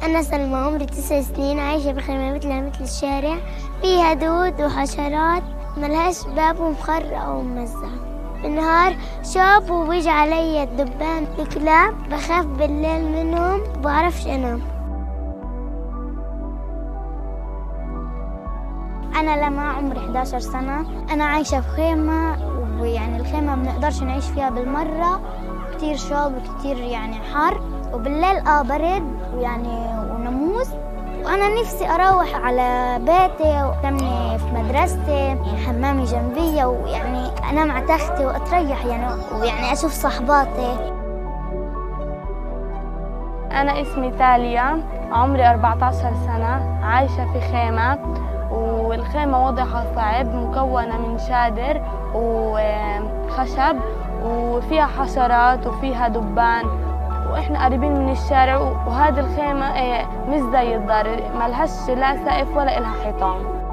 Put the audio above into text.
أنا سلمى عمري 9 سنين، عايشة بخيمة مثلها مثل الشارع، فيها دود وحشرات ملهاش باب ومخرقة وممزعة. بالنهار شاب وبيجي علي الدبان الكلاب، بخاف بالليل منهم وبعرفش أنام. أنا لما عمري 11 سنة، أنا عايشة في خيمة، ويعني الخيمة بنقدرش نعيش فيها بالمرة، كتير شوب وكتير يعني حر، وبالليل برد ويعني وناموس. وأنا نفسي أروح على بيتي وأكمل في مدرستي، حمامي جنبي، ويعني أنام على تختي وأتريح يعني، ويعني أشوف صحباتي. أنا اسمي تاليا، عمري 14 سنة، عايشة في خيمة، والخيمة وضعها صعب، مكونة من شادر وخشب، وفيها حشرات وفيها دبان، وإحنا قريبين من الشارع. وهذه الخيمة مش زي الدار، ملهاش لا سقف ولا إلها حيطان.